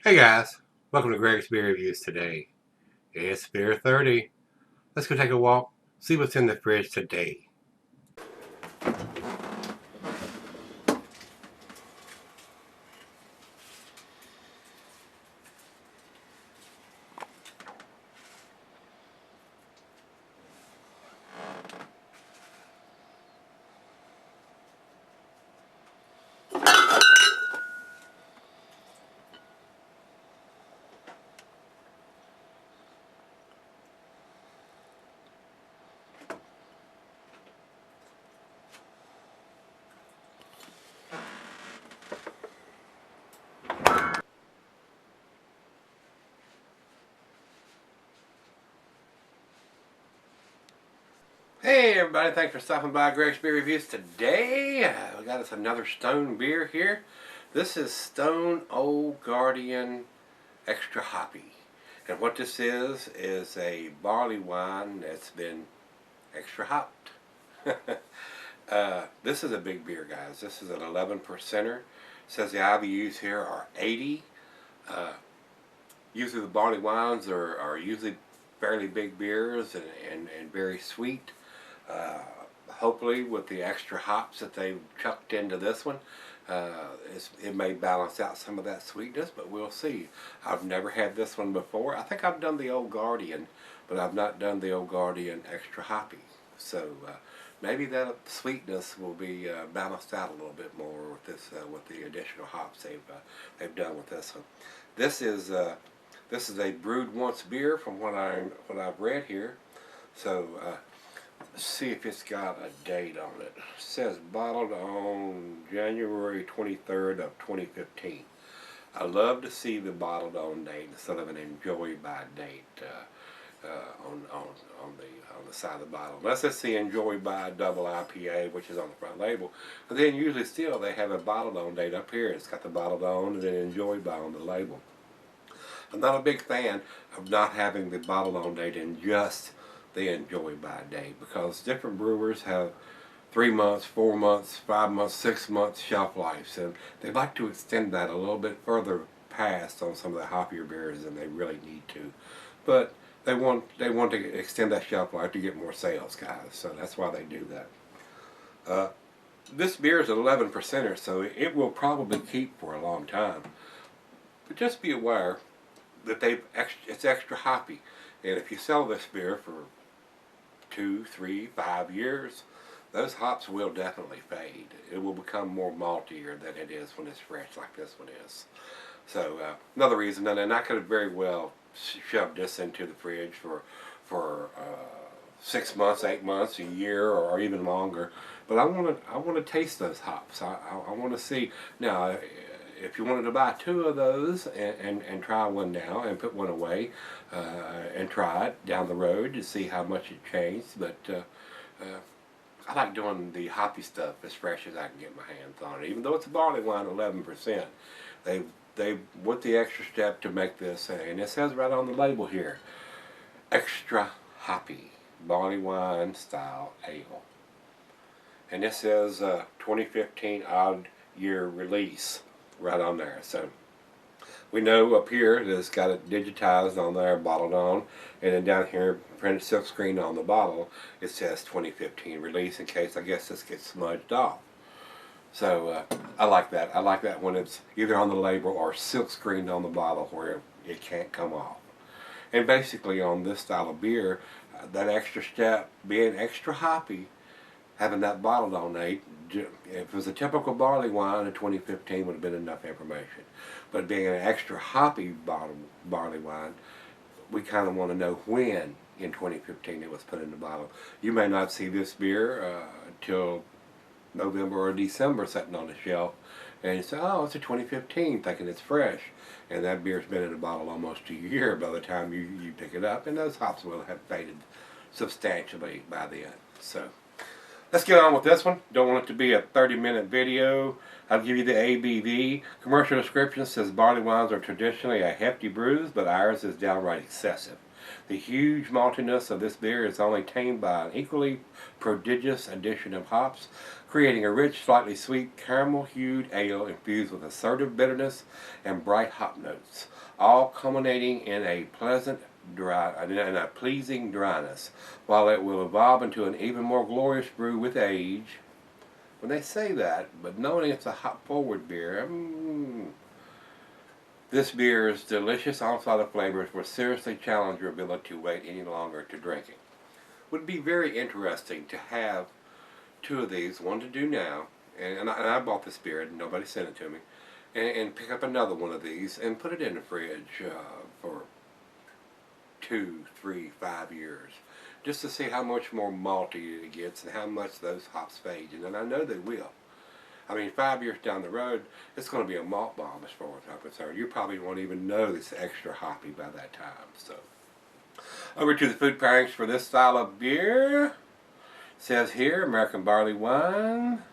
Hey guys, welcome to Gregsbeerreviews today. It's beer 30. Let's go take a walk, see what's in the fridge today. Hey everybody, thanks for stopping by Gregsbeerreviews today. We got us another Stone beer here. This is Stone Old Guardian Extra Hoppy. And what this is a barley wine that's been extra hopped. This is a big beer, guys. This is an 11%er. Says the IBUs here are 80. Usually the barley wines are usually fairly big beers and very sweet. Hopefully with the extra hops that they've chucked into this one, it may balance out some of that sweetness, but we'll see. I've never had this one before. I think I've done the Old Guardian, but I've not done the Old Guardian Extra Hoppy. So maybe that sweetness will be balanced out a little bit more with this, with the additional hops they've done with this one. This is a brewed once beer from what I've read here. So let's see if it's got a date on it. It says bottled on January 23rd of 2015. I love to see the bottled on date instead of an enjoy by date on the side of the bottle. Unless it's the enjoy by double IPA, which is on the front label. But then usually still they have a bottled on date up here. It's got the bottled on and then enjoy by on the label. I'm not a big fan of not having the bottled on date in just the enjoy by date, because different brewers have 3 months, 4 months, 5 months, 6 months shelf lives, and they'd like to extend that a little bit further past on some of the hoppier beers than they really need to. But they want to extend that shelf life to get more sales, guys. So that's why they do that. This beer is an 11%er, so it will probably keep for a long time. But just be aware that it's extra hoppy, and if you sell this beer for 2, 3, 5 years, those hops will definitely fade. It will become more maltier than it is when it's fresh, like this one is. So another reason, and I could have very well shoved this into the fridge for 6 months, 8 months, a year, or even longer. But I want to taste those hops. I want to see now. If you wanted to buy 2 of those and try one now and put one away and try it down the road to see how much it changed, but I like doing the hoppy stuff as fresh as I can get my hands on it. Even though it's a barley wine, 11%, they went the extra step to make this, and it says right on the label here, extra hoppy barley wine style ale, and this says 2015 odd year release right on there. So we know up here that it's got it digitized on there, bottled on, and then down here printed silk screen on the bottle it says 2015 release, in case I guess this gets smudged off. So I like that. I like that when it's either on the label or silk screened on the bottle where it can't come off. And basically on this style of beer, that extra step, being extra hoppy, having that bottled on date, if it was a typical barley wine in 2015 would have been enough information. But being an extra hoppy barley wine, we kind of want to know when in 2015 it was put in the bottle. You may not see this beer until November or December sitting on the shelf, and you say, oh, it's a 2015, thinking it's fresh. And that beer's been in the bottle almost a year by the time you pick it up, and those hops will have faded substantially by then. So let's get on with this one. Don't want it to be a 30-minute video. I'll give you the ABV. Commercial description says barley wines are traditionally a hefty brews, but ours is downright excessive. The huge maltiness of this beer is only tamed by an equally prodigious addition of hops, creating a rich, slightly sweet, caramel-hued ale infused with assertive bitterness and bright hop notes, all culminating in a pleasing dryness. While it will evolve into an even more glorious brew with age, when they say that, but knowing it's a hop-forward beer, this beer's delicious onslaught of flavors will seriously challenge your ability to wait any longer to drink it. Would be very interesting to have two of these, one to do now, and I bought this beer, and nobody sent it to me, and pick up another one of these and put it in the fridge for 2, 3, 5 years, just to see how much more malty it gets and how much those hops fade. And I know they will. I mean, 5 years down the road, it's going to be a malt bomb as far as I'm concerned. You probably won't even know it's extra hoppy by that time. So, over to the food pairings for this style of beer. It says here, American barley wine.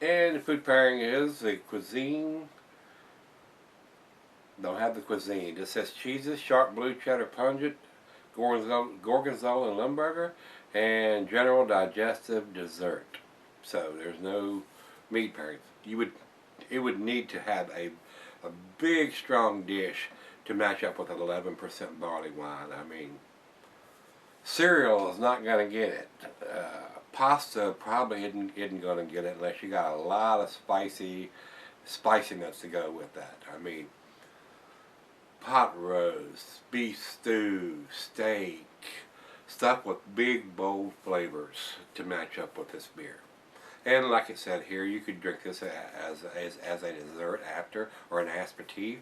And the food pairing is the cuisine. Don't have the cuisine. It says cheeses, sharp blue cheddar pungent, gorgonzola and Limburger, and general digestive dessert. So there's no meat pairings. It would need to have a big strong dish to match up with an 11% barley wine. I mean, cereal is not going to get it. Pasta probably isn't going to get it unless you got a lot of spiciness to go with that. I mean, pot roast, beef stew, steak, stuff with big bold flavors to match up with this beer. And like it said here, you could drink this as a dessert after, or an aperitif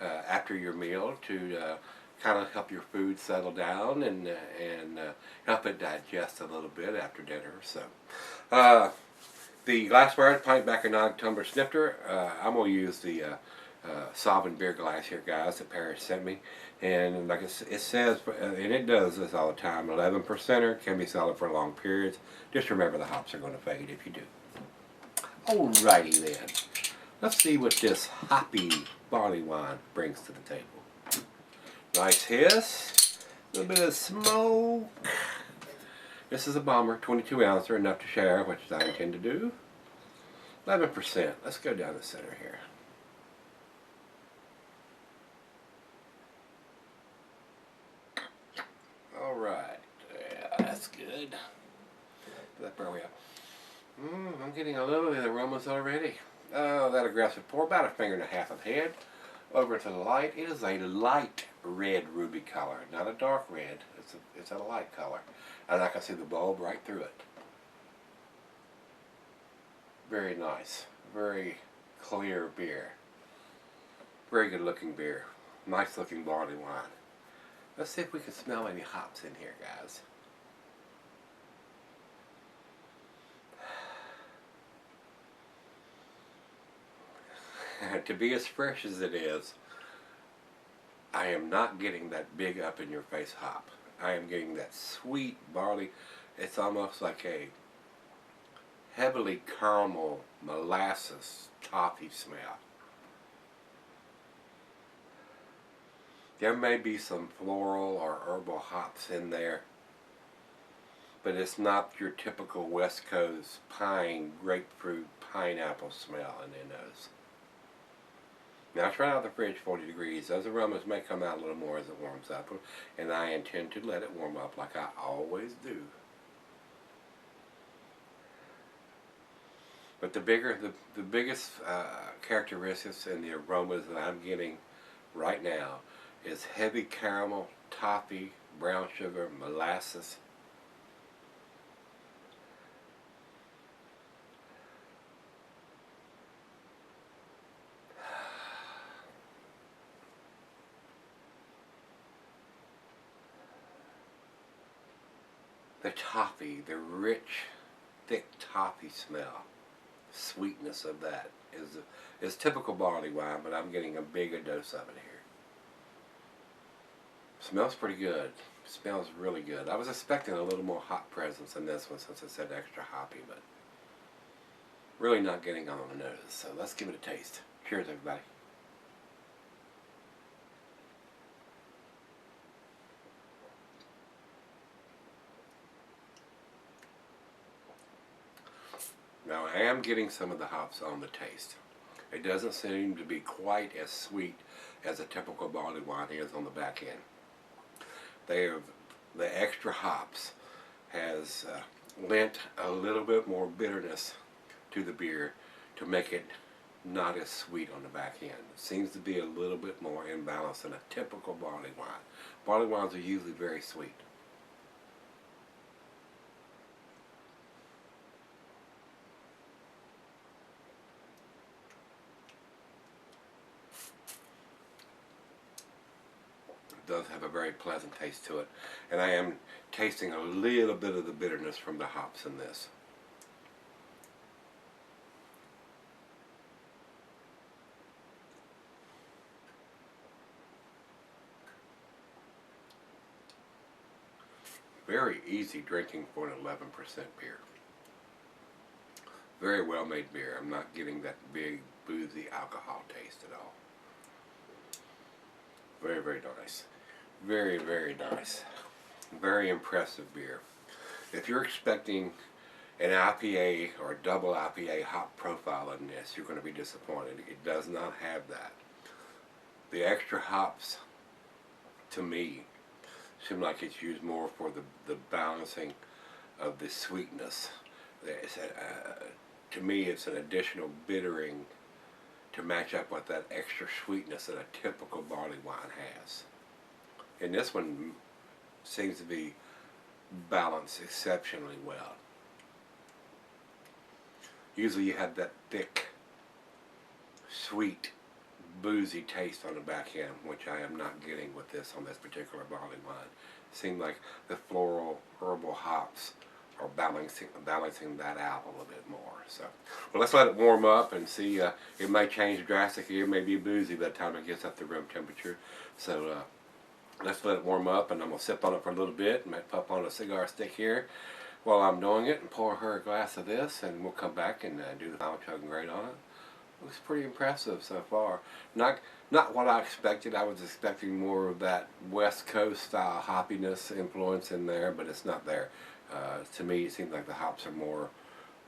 after your meal to kind of help your food settle down and help it digest a little bit after dinner. So the glassware, pint backer, non-tumbler snifter. I'm going to use the Sovereign beer glass here, guys, that Paris sent me. And like it says, and it does this all the time, 11%er, can be solid for long periods. Just remember the hops are going to fade if you do. Alrighty then. Let's see what this hoppy barley wine brings to the table. Nice hiss, a little bit of smoke. This is a bomber, 22 ouncer, enough to share, which I intend to do. 11%. Let's go down the center here. Alright, yeah, that's good. Where are we at? I'm getting a little bit of aromas already. Oh, that aggressive pour, about 1.5 fingers of head. Over to the light, it is a light red ruby color, not a dark red. It's a light color, and I can see the bulb right through it. Very nice, very clear beer. Very good looking beer. Nice looking barley wine. Let's see if we can smell any hops in here, guys. To be as fresh as it is, I am not getting that big up in your face hop. I am getting that sweet barley. It's almost like a heavily caramel molasses toffee smell. There may be some floral or herbal hops in there, but it's not your typical West Coast pine, grapefruit, pineapple smell in those. Now it's right out of the fridge, 40 degrees. Those aromas may come out a little more as it warms up, and I intend to let it warm up like I always do. But the biggest characteristics in the aromas that I'm getting right now is heavy caramel, toffee, brown sugar, molasses. The toffee, the rich, thick toffee smell, sweetness of that is typical barley wine, but I'm getting a bigger dose of it here. Smells pretty good. Smells really good. I was expecting a little more hop presence in this one since it said extra hoppy, but really not getting on the nose. So let's give it a taste. Cheers, everybody. am getting some of the hops on the taste. It doesn't seem to be quite as sweet as a typical barley wine is on the back end. The extra hops has lent a little bit more bitterness to the beer to make it not as sweet on the back end. It seems to be a little bit more imbalanced than a typical barley wine. Barley wines are usually very sweet. It does have a very pleasant taste to it, and I am tasting a little bit of the bitterness from the hops in this. Very easy drinking for an 11% beer. Very well made beer. I'm not getting that big boozy alcohol taste at all. Very, very nice. Very, very nice. Very impressive beer. If you're expecting an IPA or a double IPA hop profile in this, you're going to be disappointed. It does not have that. The extra hops, to me, seem like it's used more for the balancing of the sweetness. To me, it's an additional bittering to match up with that extra sweetness that a typical barley wine has. And this one seems to be balanced exceptionally well. Usually you have that thick, sweet, boozy taste on the back end, which I am not getting with this on this particular barley wine. It seems like the floral, herbal hops are balancing that out a little bit more. So, well, let's let it warm up and see. It may change drastically. It may be boozy by the time it gets up to room temperature. So let's let it warm up, and I'm gonna sip on it for a little bit. Might pop on a cigar stick here while I'm doing it, and pour her a glass of this, and we'll come back and do the final chug and grade on it. Looks pretty impressive so far. Not what I expected. I was expecting more of that West Coast style hoppiness influence in there, but it's not there. To me, it seems like the hops are more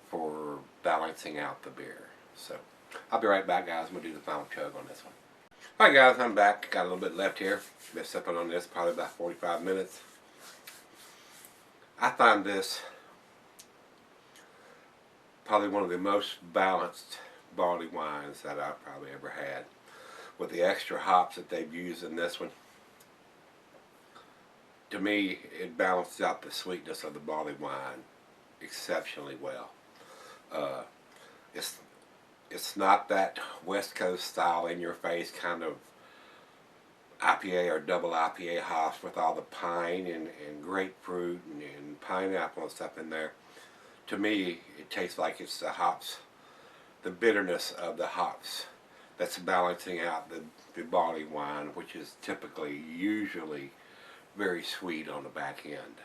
for balancing out the beer. So I'll be right back, guys. I'm gonna do the final chug on this one. Alright, guys, I'm back. Got a little bit left here. Been sipping on this probably about 45 minutes. I find this probably one of the most balanced barley wines that I've probably ever had. With the extra hops that they've used in this one, to me, it balances out the sweetness of the barley wine exceptionally well. It's not that West Coast style in your face kind of IPA or double IPA hops with all the pine and grapefruit and pineapple and stuff in there. To me, it tastes like it's the hops, the bitterness of the hops that's balancing out the barley wine, which is usually very sweet on the back end.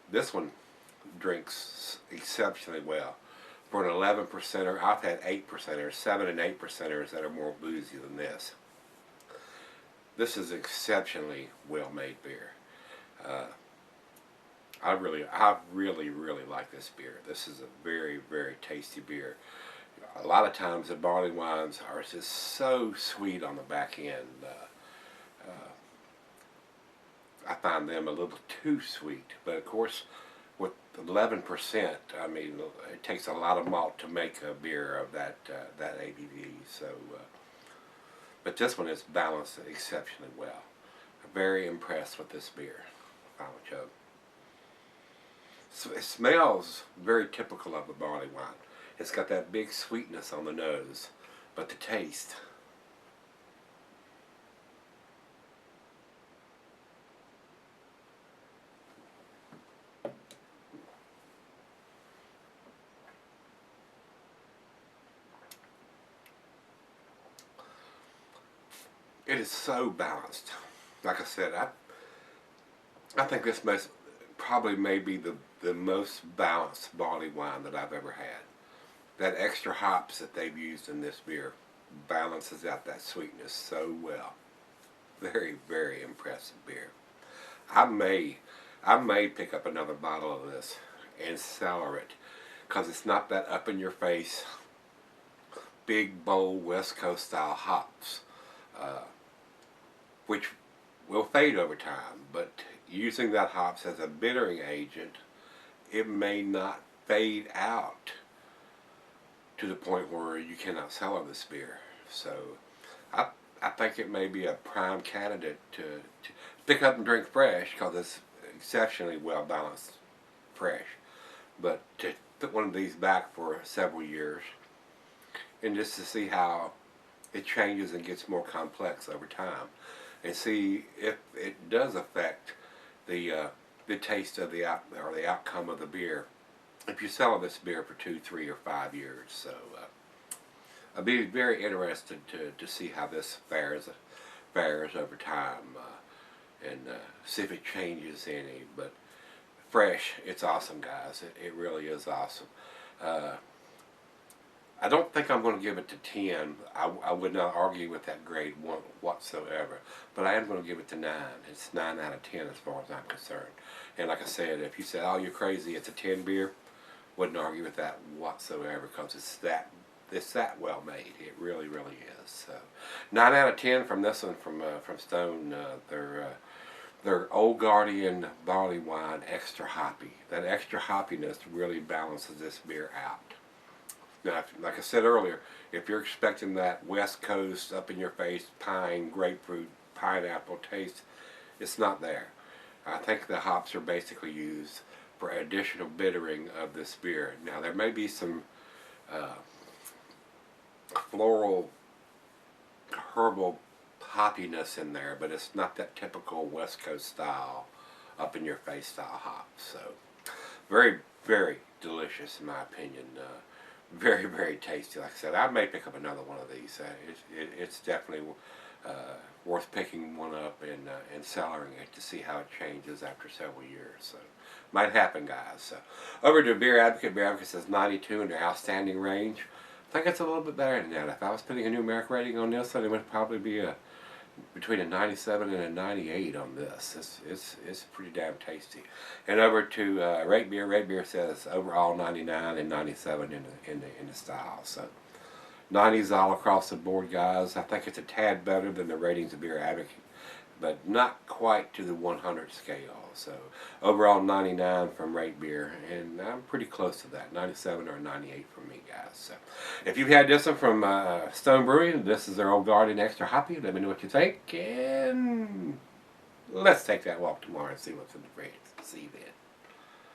This one drinks exceptionally well. For an 11%er, I've had 8%ers, 7 and 8%ers that are more boozy than this. This is exceptionally well-made beer. I really like this beer. This is a very, very tasty beer. A lot of times the barley wines are just so sweet on the back end. I find them a little too sweet, but of course with 11%, I mean, it takes a lot of malt to make a beer of that ABV. So, but this one is balanced exceptionally well. I'm very impressed with this beer. Final chug. So it smells very typical of a barley wine. It's got that big sweetness on the nose, but the taste, it is so balanced. Like I said, I think this probably may be the most balanced barley wine that I've ever had. That extra hops that they've used in this beer balances out that sweetness so well. Very, very impressive beer. I may pick up another bottle of this and cellar it because it's not that up in your face, big, bold, West Coast style hops, which will fade over time. But using that hops as a bittering agent, it may not fade out to the point where you cannot sell this beer. So I think it may be a prime candidate to pick up and drink fresh, because it's exceptionally well balanced fresh. But to put one of these back for several years and just to see how it changes and gets more complex over time, and see if it does affect the taste of the outcome of the beer if you sell this beer for 2, 3, or 5 years. So I'd be very interested to see how this fares over time, and see if it changes any. But fresh, it's awesome, guys. It really is awesome. I don't think I'm going to give it to 10. I would not argue with that grade whatsoever. But I am going to give it to 9. It's 9 out of 10 as far as I'm concerned. And like I said, if you said, oh, you're crazy, it's a 10 beer, wouldn't argue with that whatsoever, because it's that well made. It really, really is. So 9 out of 10 from this one from Stone. Their Old Guardian barley wine, extra hoppy. That extra hoppiness really balances this beer out. Now, like I said earlier, if you're expecting that West Coast, up in your face, pine, grapefruit, pineapple taste, it's not there. I think the hops are basically used for additional bittering of this beer. Now, there may be some floral, herbal hoppiness in there, but it's not that typical West Coast style, up in your face style hop. So very, very delicious in my opinion. Very, very tasty. Like I said, I may pick up another one of these. It's definitely worth picking one up and cellaring it to see how it changes after several years. So might happen, guys. So over to Beer Advocate. Beer Advocate says 92 in their outstanding range. I think it's a little bit better than that. If I was putting a numeric rating on this, then it would probably be between a 97 and a 98 on this. It's pretty damn tasty. And over to Rate Beer. Rate Beer says overall 99 and 97 in the style. So 90s all across the board, guys. I think it's a tad better than the ratings of Beer Advocate, but not quite to the 100 scale. So overall 99 from Rate Beer, and I'm pretty close to that, 97 or 98 from me, guys. So if you've had this one from Stone Brewing, this is their Old Guardian Extra Hoppy. Let me know what you think, and let's take that walk tomorrow and see what's in the fridge. See you then.